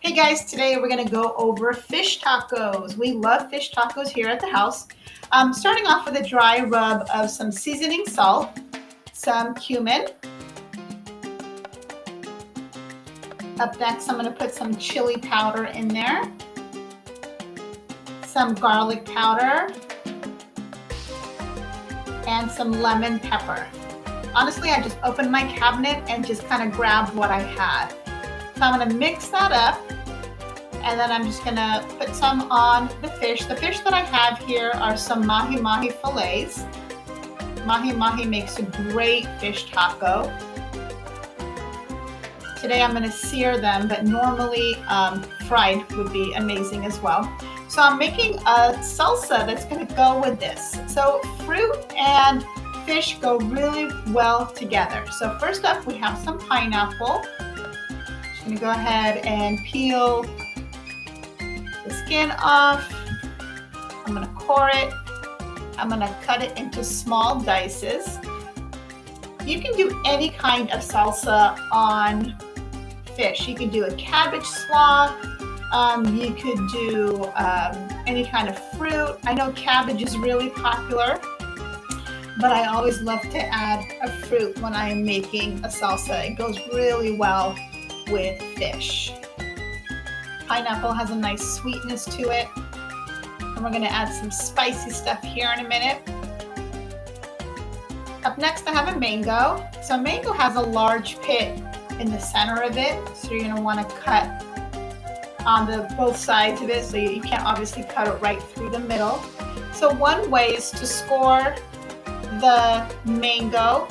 Hey guys, today we're going to go over fish tacos. We love fish tacos here at the house. Starting off with a dry rub of some seasoning salt, some cumin. Up next, I'm going to put some chili powder in there, some garlic powder, and some lemon pepper. Honestly, I just opened my cabinet and just kind of grabbed what I had. So I'm going to mix that up. And then I'm just gonna put some on the fish. The fish that I have here are some Mahi Mahi fillets. Mahi Mahi makes a great fish taco. Today I'm gonna sear them, but normally fried would be amazing as well. So I'm making a salsa that's gonna go with this. So fruit and fish go really well together. So first up, we have some pineapple. Just gonna go ahead and peel the skin off. I'm gonna core it. I'm gonna cut it into small dices. You can do any kind of salsa on fish. You can do a cabbage slaw. You could do any kind of fruit. I know cabbage is really popular, but I always love to add a fruit when I'm making a salsa. It goes really well with fish. Pineapple has a nice sweetness to it. And we're gonna add some spicy stuff here in a minute. Up next, I have a mango. So mango has a large pit in the center of it. So you're gonna wanna cut on both sides of it. So you can't obviously cut it right through the middle. So one way is to score the mango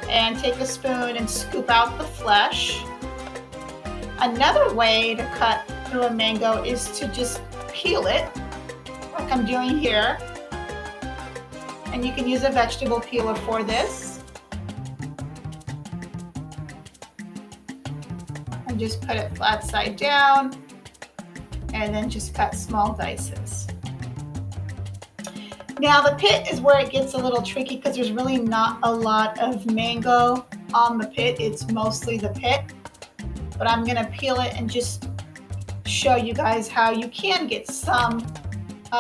and take a spoon and scoop out the flesh. Another way to cut through a mango is to just peel it, like I'm doing here. And you can use a vegetable peeler for this. And just put it flat side down, and then just cut small dices. Now the pit is where it gets a little tricky because there's really not a lot of mango on the pit. It's mostly the pit. But I'm gonna peel it and just show you guys how you can get some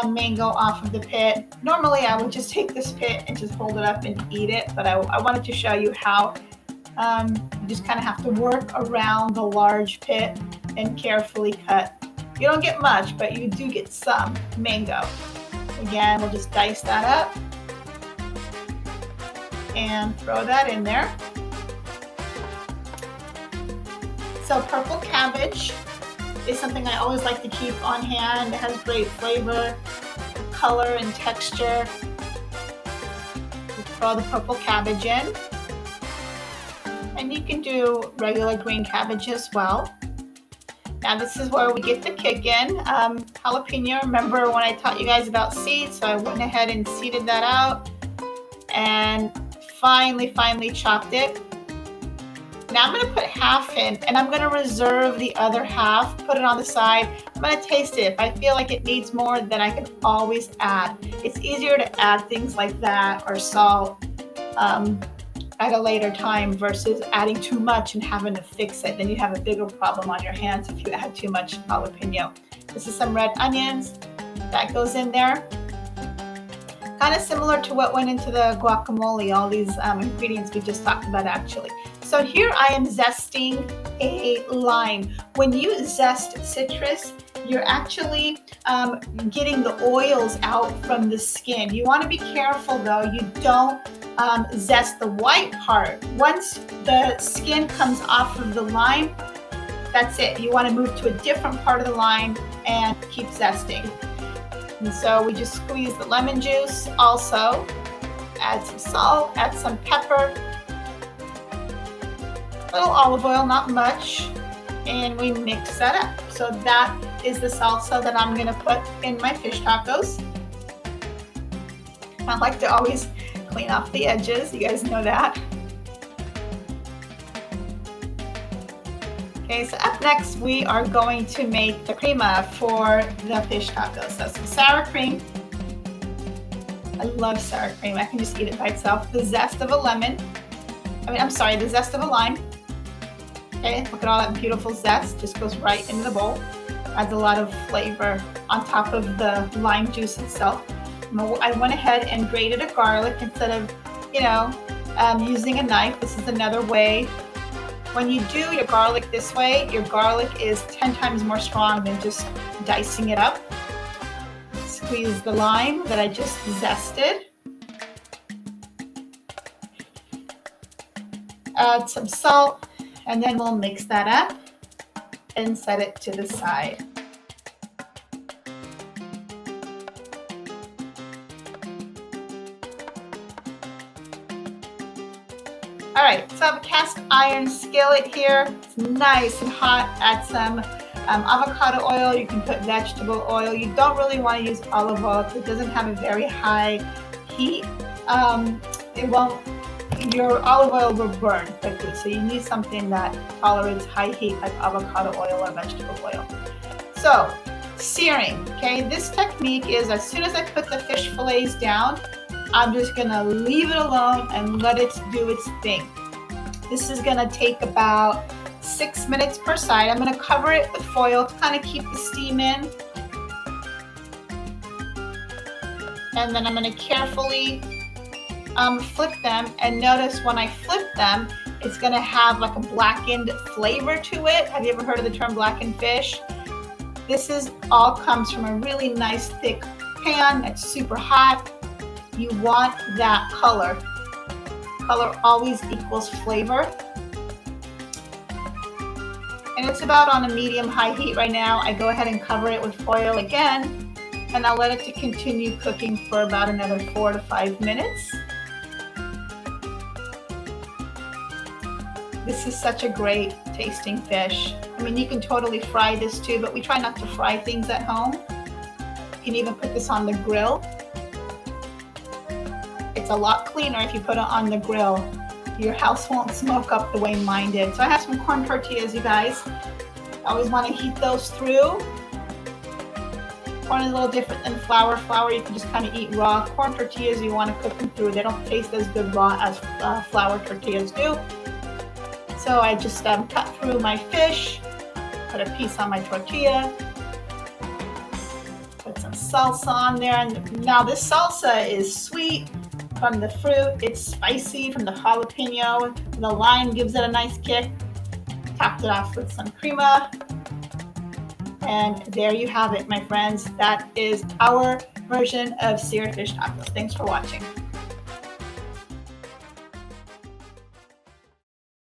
mango off of the pit. Normally I would just take this pit and just hold it up and eat it, but I wanted to show you how you just kind of have to work around the large pit and carefully cut. You don't get much, but you do get some mango. Again, we'll just dice that up and throw that in there. So purple cabbage is something I always like to keep on hand. It has great flavor, color, and texture. Throw the purple cabbage in. And you can do regular green cabbage as well. Now this is where we get the kick in. Jalapeno, remember when I taught you guys about seeds, so I went ahead and seeded that out and finely chopped it. Now I'm gonna put half in and I'm gonna reserve the other half, put it on the side. I'm gonna taste it. If I feel like it needs more, then I can always add. It's easier to add things like that or salt at a later time versus adding too much and having to fix it. Then you have a bigger problem on your hands if you add too much jalapeno. This is some red onions that goes in there. Kind of similar to what went into the guacamole, all these ingredients we just talked about actually. So here I am zesting a lime. When you zest citrus, you're actually getting the oils out from the skin. You want to be careful though, you don't zest the white part. Once the skin comes off of the lime, that's it. You want to move to a different part of the lime and keep zesting. And so we just squeeze the lemon juice also, add some salt, add some pepper, a little olive oil, not much, and we mix that up. So that is the salsa that I'm gonna put in my fish tacos. I like to always clean off the edges, you guys know that. Okay, so up next we are going to make the crema for the fish tacos. So some sour cream. I love sour cream. I can just eat it by itself. The zest of a lemon. The zest of a lime. Okay, look at all that beautiful zest, just goes right into the bowl. Adds a lot of flavor on top of the lime juice itself. I went ahead and grated a garlic instead of, using a knife. This is another way. When you do your garlic this way, your garlic is 10 times more strong than just dicing it up. Squeeze the lime that I just zested. Add some salt, and then we'll mix that up and set it to the side. All right, so I have a cast iron skillet here. It's nice and hot. Add some avocado oil. You can put vegetable oil. You don't really want to use olive oil because it doesn't have a very high heat. Your olive oil will burn quickly, so you need something that tolerates high heat like avocado oil or vegetable oil. So, searing, okay? This technique is as soon as I put the fish fillets down, I'm just gonna leave it alone and let it do its thing. This is gonna take about 6 minutes per side. I'm gonna cover it with foil to kind of keep the steam in. And then I'm gonna carefully flip them, and notice when I flip them, it's gonna have like a blackened flavor to it. Have you ever heard of the term blackened fish? This all comes from a really nice thick pan that's super hot. You want that color. Color always equals flavor. And it's about on a medium-high heat right now. I go ahead and cover it with foil again, and I'll let it to continue cooking for about another 4 to 5 minutes. This is such a great tasting fish. I mean, you can totally fry this too, but we try not to fry things at home. You can even put this on the grill. It's a lot cleaner if you put it on the grill. Your house won't smoke up the way mine did. So I have some corn tortillas, you guys. I always want to heat those through. Corn is a little different than flour. Flour you can just kind of eat raw. Corn tortillas, you want to cook them through. They don't taste as good raw as flour tortillas do. So I just cut through my fish, put a piece on my tortilla, put some salsa on there. And now this salsa is sweet from the fruit. It's spicy from the jalapeno. The lime gives it a nice kick. Topped it off with some crema. And there you have it, my friends. That is our version of seared fish tacos. Thanks for watching.